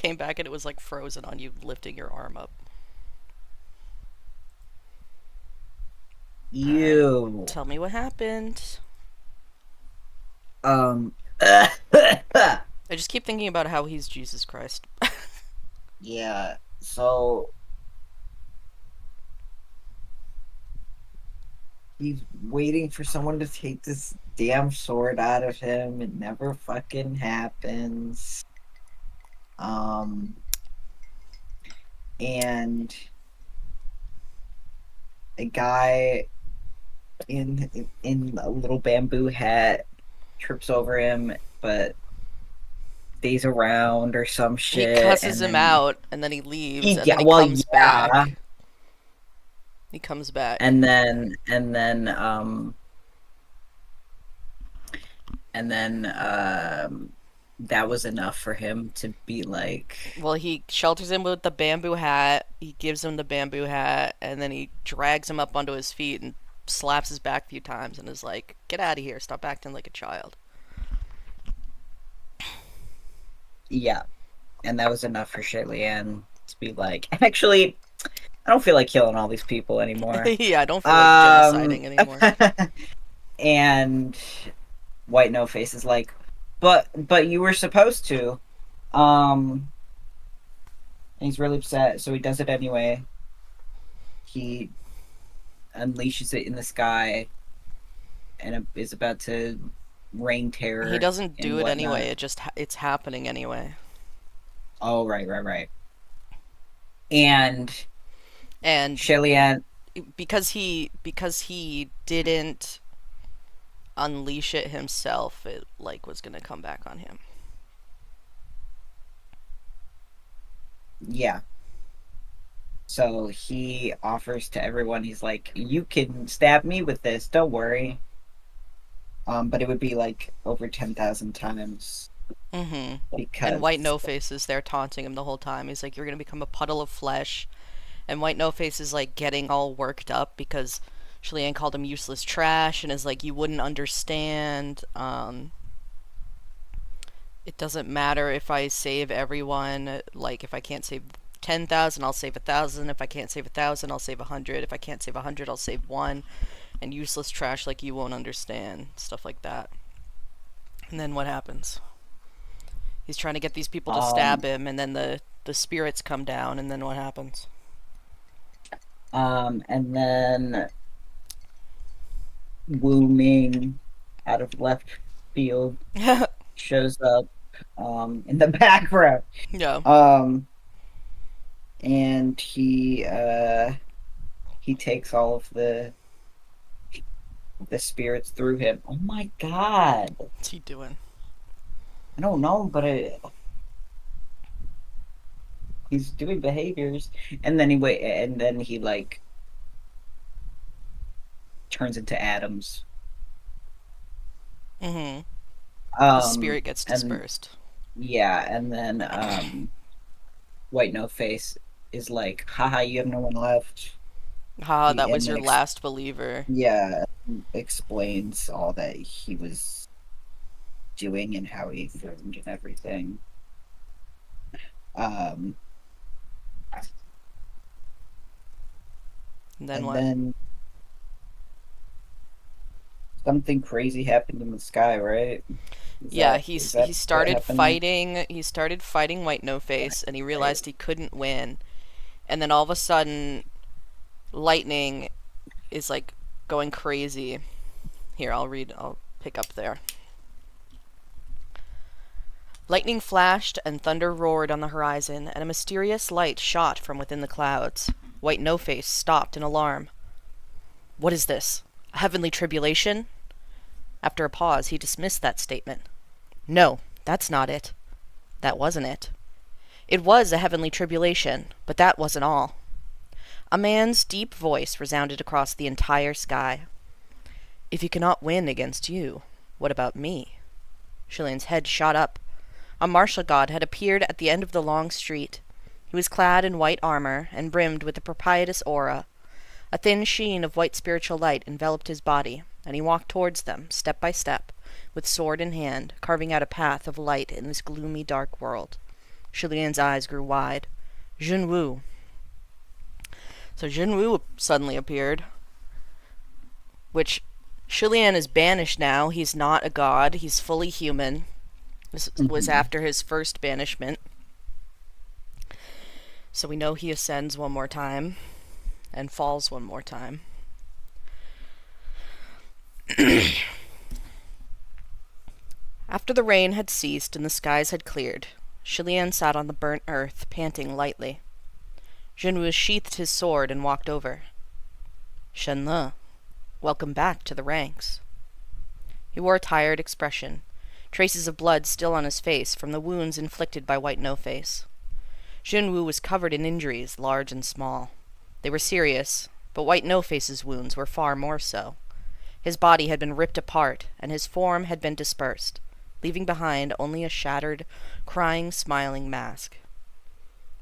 came back and it was like frozen on you lifting your arm up. Alright. You. Tell me what happened. Um. I just keep thinking about how he's Jesus Christ. Yeah. So he's waiting for someone to take this damn sword out of him. It never fucking happens. Um. And a guy in a little bamboo hat trips over him, but stays around or some He shit, cusses and him then out, and then he leaves, he and then yeah, he well, comes yeah, back. He comes back. and then and then that was enough for him to be like, Well, he shelters him with the bamboo hat. He gives him the bamboo hat, and then he drags him up onto his feet and slaps his back a few times and is like, "Get out of here! Stop acting like a child." yeah, and that was enough for Shirley-Ann to be like, actually, I don't feel like killing all these people anymore. Yeah, I don't feel like Um, genociding anymore. and White No Face is like, but you were supposed to. Um, and he's really upset, so he does it anyway. He unleashes it in the sky and is about to rain He terror doesn't and do it whatnot. anyway. It's happening anyway. Oh, right, right, right. And And Shellyanne, because he didn't unleash it himself, it like was gonna come back on him. yeah. So he offers to everyone, he's like, you can stab me with this, don't worry. But it would be like over 10,000 times Mm-hmm. And White because, No Face is there taunting him the whole time. He's like, "You're gonna become a puddle of flesh." And White No Face is like getting all worked up because Shalane called him useless trash and is like, "You wouldn't understand. It doesn't matter if I save everyone. Like, if I can't save 10,000, I'll save 1,000. If I can't save 1,000, I'll save 100. If I can't save 100, I'll save one. And useless trash, like you won't understand." Stuff like that. And then what happens? He's trying to get these people to stab um, him, and then the spirits come down, and then what happens? and then Wu Ming out of left field shows up, in the background. Yeah. Um, and he takes all of the spirits through him. Oh my God. What's he doing? I don't know, but he's doing behaviors, and then he like turns into atoms. Mm-hmm. His Um, spirit gets and dispersed. yeah, and then White No Face is like, haha, you have no one left. Ha, that And was then your last believer. yeah, explains all that he was doing and how he formed and everything. Um, And then and what? then something crazy happened in the sky, right? Yeah, Is he that what started happened next? fighting. He started fighting White No Face, and he realized he couldn't win. And then all of a sudden, lightning is like going crazy. Here, I'll read. I'll pick up there. Lightning flashed and thunder roared on the horizon, and a mysterious light shot from within the clouds. White No Face stopped in alarm. "What is this? A heavenly tribulation?" After a pause, he dismissed that statement. "No, that's not it. That wasn't it. It was a heavenly tribulation, but that wasn't all." A man's deep voice resounded across the entire sky. "If he cannot win against you, what about me?" Shillian's head shot up. A martial god had appeared at the end of the long street. He was clad in white armor and brimmed with a propitious aura. A thin sheen of white spiritual light enveloped his body, and he walked towards them, step by step, with sword in hand, carving out a path of light in this gloomy, dark world. Shilian's eyes grew wide. Junwu. So Junwu suddenly appeared, which Shilian is banished now. He's not a god. He's fully human. This was Mhm. after his first banishment. So we know he ascends one more time and falls one more time. After the rain had ceased and the skies had cleared, Shilian sat on the burnt earth, panting lightly. Junwu sheathed his sword and walked over. Shenle, welcome back to the ranks. He wore a tired expression, traces of blood still on his face from the wounds inflicted by White No-Face. Junwu was covered in injuries, large and small. They were serious, but White No-Face's wounds were far more so. His body had been ripped apart, and his form had been dispersed, leaving behind only a shattered, crying, smiling mask.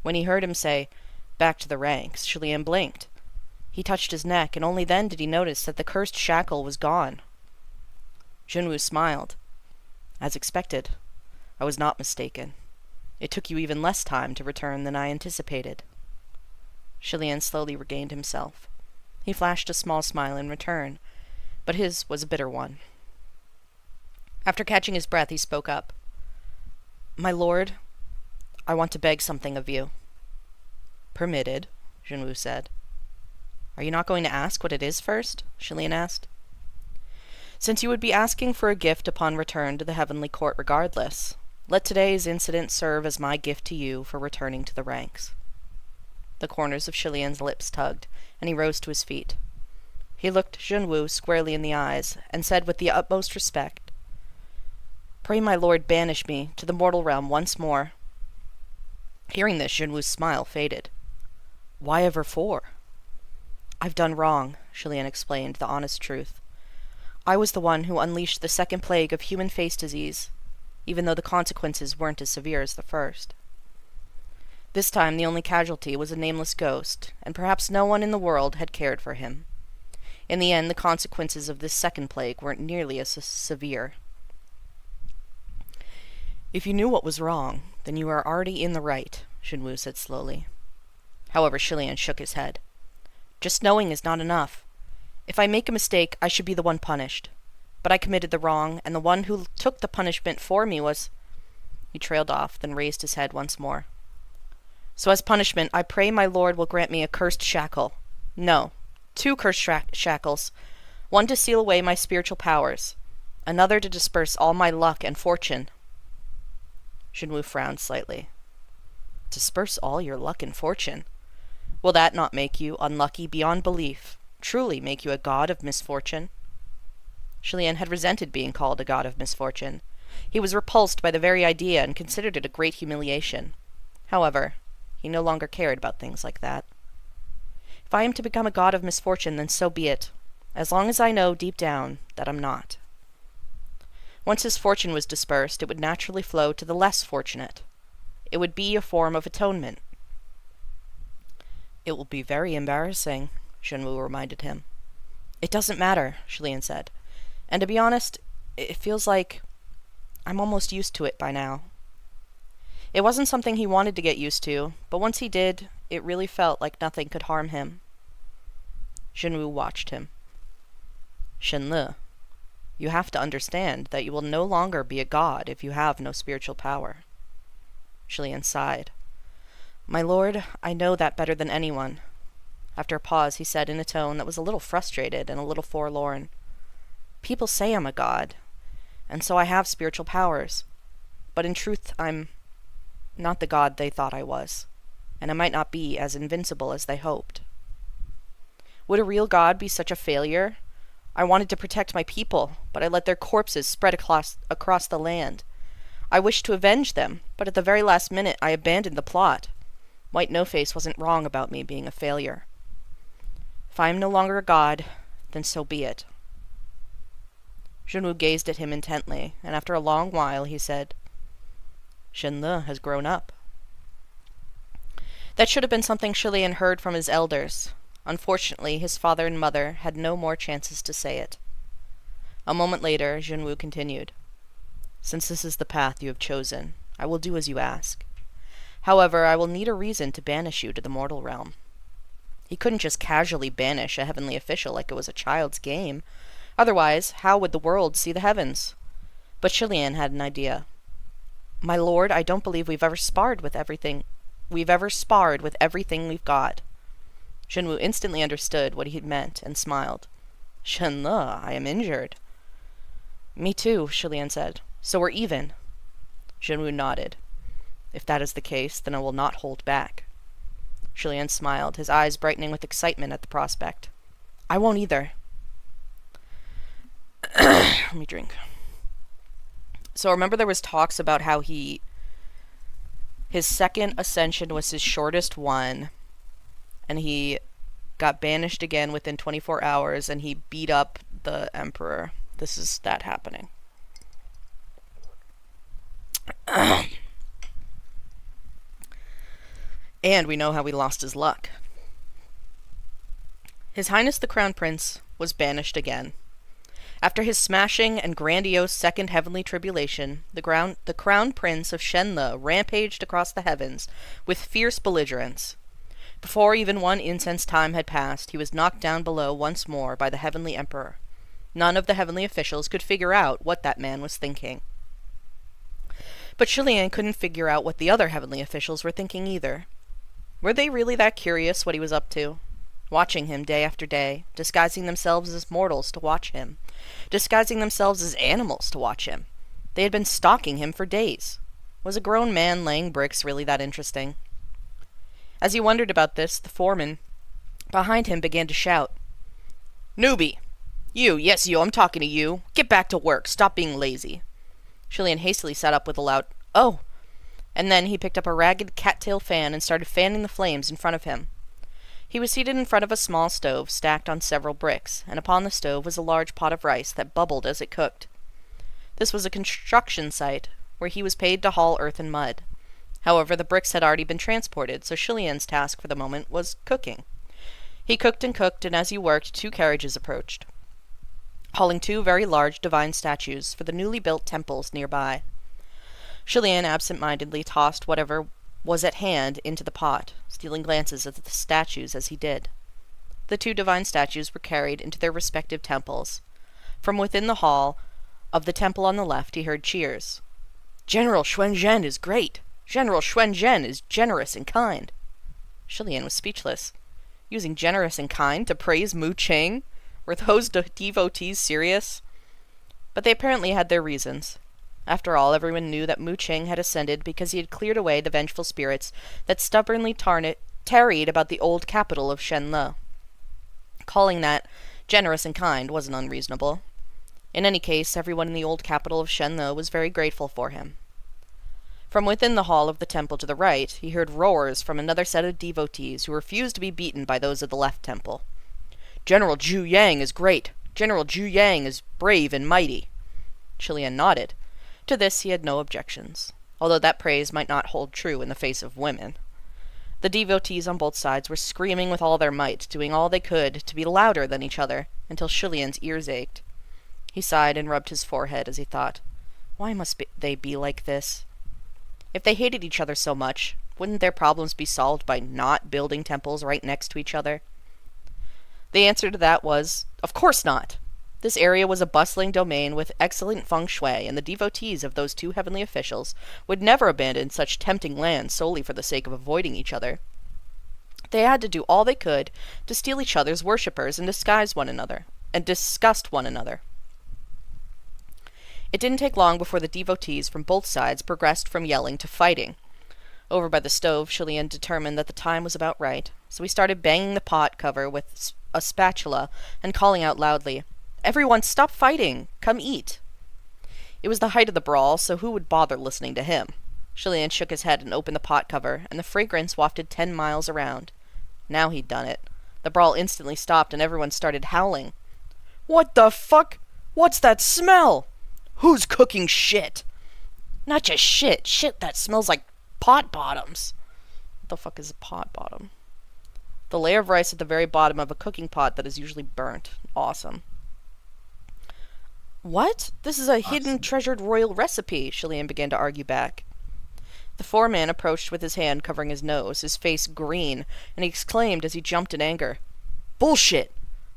When he heard him say, "Back to the ranks," Shilian blinked. He touched his neck, and only then did he notice that the cursed shackle was gone. Junwu smiled. As expected. I was not mistaken. It took you even less time to return than I anticipated. Shilian slowly regained himself. He flashed a small smile in return, but his was a bitter one. After catching his breath, he spoke up. "My lord, I want to beg something of you." "Permitted," Junwu said. "Are you not going to ask what it is first?" Shilian asked. "Since you would be asking for a gift upon return to the heavenly court regardless, let today's incident serve as my gift to you for returning to the ranks." The corners of Shilian's lips tugged, and he rose to his feet. He looked Junwu squarely in the eyes, and said with the utmost respect, "Pray my lord banish me to the mortal realm once more." Hearing this, Junwu's smile faded. "Why ever for?" "I've done wrong," Shilian explained the honest truth. "I was the one who unleashed the second plague of human face disease, even though the consequences weren't as severe as the first. This time the only casualty was a nameless ghost, and perhaps no one in the world had cared for him. In the end, the consequences of this second plague weren't nearly as severe." "If you knew what was wrong, then you are already in the right," Junwu said slowly. However, Shilian shook his head. "Just knowing is not enough. If I make a mistake, I should be the one punished. But I committed the wrong, and the one who took the punishment for me was—" He trailed off, then raised his head once more. "So as punishment, I pray my lord will grant me a cursed shackle. No, 2 cursed shackles. One to seal away my spiritual powers. Another to disperse all my luck and fortune." Junwu frowned slightly. "Disperse all your luck and fortune? Will that not make you unlucky beyond belief? Truly make you a god of misfortune?" Shilian had resented being called a god of misfortune. He was repulsed by the very idea and considered it a great humiliation. However, he no longer cared about things like that. "If I am to become a god of misfortune, then so be it, as long as I know deep down that I'm not." Once his fortune was dispersed, it would naturally flow to the less fortunate. It would be a form of atonement. "It will be very embarrassing," Junwu reminded him. "It doesn't matter," Shilian said. "And to be honest, it feels like I'm almost used to it by now." It wasn't something he wanted to get used to, but once he did, it really felt like nothing could harm him. Junwu watched him. "Shenle, you have to understand that you will no longer be a god if you have no spiritual power." Shilian sighed. "My lord, I know that better than anyone." After a pause, he said in a tone that was a little frustrated and a little forlorn, "People say I'm a god, and so I have spiritual powers. But in truth, I'm not the god they thought I was, and I might not be as invincible as they hoped." "Would a real god be such a failure? I wanted to protect my people, but I let their corpses spread across the land. I wished to avenge them, but at the very last minute I abandoned the plot. White No-Face wasn't wrong about me being a failure. If I am no longer a god, then so be it." Junwu gazed at him intently, and after a long while he said, "Shenle has grown up." That should have been something Shilian heard from his elders. Unfortunately, his father and mother had no more chances to say it. A moment later, Junwu continued, "Since this is the path you have chosen, I will do as you ask. However, I will need a reason to banish you to the mortal realm. He couldn't just casually banish a heavenly official like it was a child's game. Otherwise, how would the world see the heavens? But Shilian had an idea. My lord, I don't believe we've ever sparred with everything we've got. Shenwu instantly understood what he meant and smiled. Shenle, I am injured. Me too, Shilian said. So we're even. Shenwu nodded. If that is the case, then I will not hold back. Shilian smiled, his eyes brightening with excitement at the prospect. I won't either. Let me drink. So remember there was talks about how his second ascension was his shortest one, and he got banished again within 24 hours, and he beat up the emperor. This is that happening. And we know how he lost his luck. His Highness the Crown Prince was banished again. After his smashing and grandiose second heavenly tribulation, the Crown Prince of Shenle rampaged across the heavens with fierce belligerence. Before even one incense time had passed, he was knocked down below once more by the heavenly emperor. None of the heavenly officials could figure out what that man was thinking. But Shilian couldn't figure out what the other heavenly officials were thinking either. Were they really that curious what he was up to? Watching him day after day, disguising themselves as mortals to watch him, disguising themselves as animals to watch him. They had been stalking him for days. Was a grown man laying bricks really that interesting? As he wondered about this, the foreman behind him began to shout. Newbie! You, yes you, I'm talking to you. Get back to work, stop being lazy. Shilian hastily sat up with a loud, oh! And then he picked up a ragged cattail fan and started fanning the flames in front of him. He was seated in front of a small stove stacked on several bricks, and upon the stove was a large pot of rice that bubbled as it cooked. This was a construction site, where he was paid to haul earth and mud. However, the bricks had already been transported, so Shilian's task for the moment was cooking. He cooked, and as he worked, 2 carriages approached, hauling 2 very large divine statues for the newly built temples nearby. Shilian absent-mindedly tossed whatever was at hand into the pot, stealing glances at the statues as he did. The 2 divine statues were carried into their respective temples. From within the hall of the temple on the left he heard cheers. General Xuanzhen is great! General Xuanzhen is generous and kind! Shilian was speechless. Using generous and kind to praise Mu Cheng? Were those devotees serious? But they apparently had their reasons. After all, everyone knew that Mu Cheng had ascended because he had cleared away the vengeful spirits that stubbornly tarried about the old capital of Shenle. Calling that generous and kind wasn't unreasonable. In any case, everyone in the old capital of Shenle was very grateful for him. From within the hall of the temple to the right, he heard roars from another set of devotees who refused to be beaten by those of the left temple. General Zhu Yang is great! General Zhu Yang is brave and mighty! Shilian nodded. To this he had no objections, although that praise might not hold true in the face of women. The devotees on both sides were screaming with all their might, doing all they could to be louder than each other, until Shilian's ears ached. He sighed and rubbed his forehead as he thought, why must they be like this? If they hated each other so much, wouldn't their problems be solved by not building temples right next to each other? The answer to that was, of course not! This area was a bustling domain with excellent feng shui, and the devotees of those 2 heavenly officials would never abandon such tempting land solely for the sake of avoiding each other. They had to do all they could to steal each other's worshippers and disgust one another. It didn't take long before the devotees from both sides progressed from yelling to fighting. Over by the stove, Shilian determined that the time was about right, so he started banging the pot cover with a spatula and calling out loudly, Everyone, stop fighting! Come eat! It was the height of the brawl, so who would bother listening to him? Shilian shook his head and opened the pot cover, and the fragrance wafted 10 miles around. Now he'd done it. The brawl instantly stopped, and everyone started howling. What the fuck? What's that smell? Who's cooking shit? Not just shit. Shit that smells like pot bottoms. What the fuck is a pot bottom? The layer of rice at the very bottom of a cooking pot that is usually burnt. Awesome. What? This is a hidden, treasured royal recipe, Shilian began to argue back. The foreman approached with his hand covering his nose, his face green, and he exclaimed as he jumped in anger. Bullshit!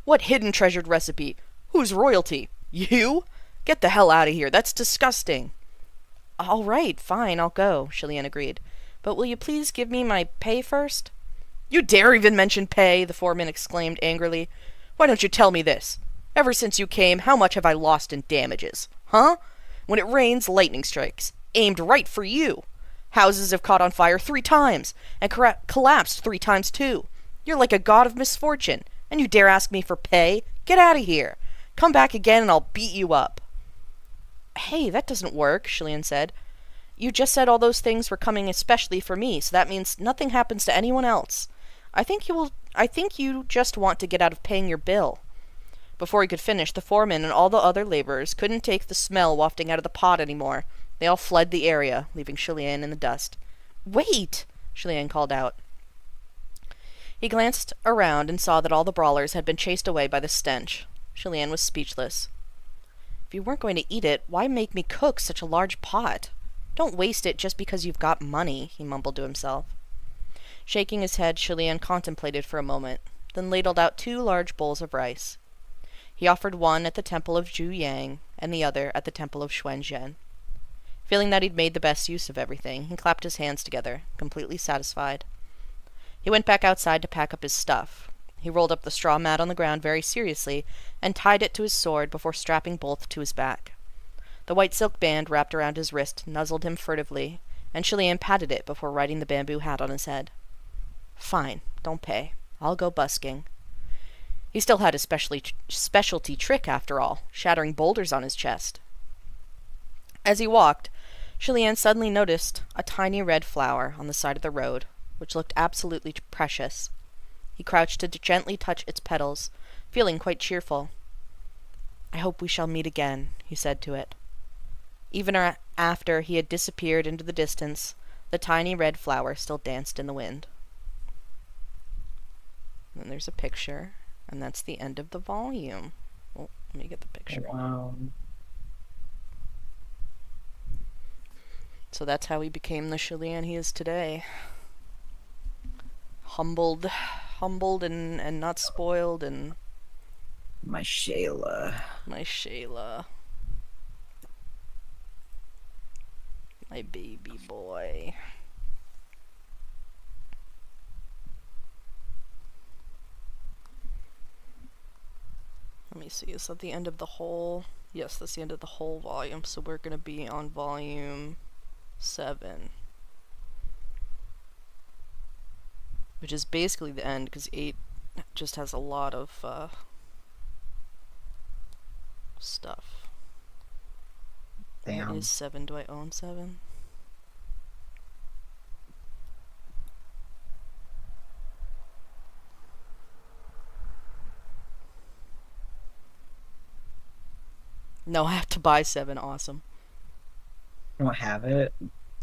What hidden treasured recipe? Who's royalty? You? Get the hell out of here. That's disgusting. All right, fine, I'll go, Shillian agreed. But will you please give me my pay first? You dare even mention pay, the foreman exclaimed angrily. Why don't you tell me this? Ever since you came, how much have I lost in damages? Huh? When it rains, lightning strikes. Aimed right for you. Houses have caught on fire 3 times, and collapsed 3 times too. You're like a god of misfortune, and you dare ask me for pay? Get out of here. Come back again and I'll beat you up. Hey, that doesn't work, Shillian said. You just said all those things were coming especially for me, so that means nothing happens to anyone else. I think you just want to get out of paying your bill. Before he could finish, the foreman and all the other laborers couldn't take the smell wafting out of the pot anymore. They all fled the area, leaving Shillian in the dust. Wait! Shillian called out. He glanced around and saw that all the brawlers had been chased away by the stench. Shillian was speechless. If you weren't going to eat it, why make me cook such a large pot? Don't waste it just because you've got money, he mumbled to himself. Shaking his head, Shillian contemplated for a moment, then ladled out 2 large bowls of rice. He offered one at the temple of Zhu Yang, and the other at the temple of Xuanzhen. Feeling that he'd made the best use of everything, he clapped his hands together, completely satisfied. He went back outside to pack up his stuff. He rolled up the straw mat on the ground very seriously, and tied it to his sword before strapping both to his back. The white silk band wrapped around his wrist nuzzled him furtively, and Shillian patted it before riding the bamboo hat on his head. Fine, don't pay. I'll go busking. He still had his specialty trick, after all, shattering boulders on his chest. As he walked, Shillian suddenly noticed a tiny red flower on the side of the road, which looked absolutely precious. He crouched to gently touch its petals, feeling quite cheerful. I hope we shall meet again, he said to it. Even after he had disappeared into the distance, the tiny red flower still danced in the wind. And then there's a picture, and that's the end of the volume. Oh, let me get the picture. Wow. So that's how he became the Shillian he is today. Humbled and not spoiled, and My Shayla. my Shayla. My baby boy. Let me see, is that the end of the whole? Yes, that's the end of the whole volume, so we're gonna be on volume 7. Which is basically the end, because 8 just has a lot of stuff. Damn. Where is 7? Do I own 7? No, I have to buy 7. Awesome. You don't have it?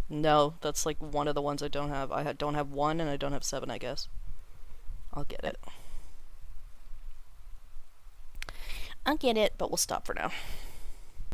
No, that's like one of the ones I don't have. I don't have 1 and I don't have 7, I guess. I'll get it. I'll get it, but we'll stop for now.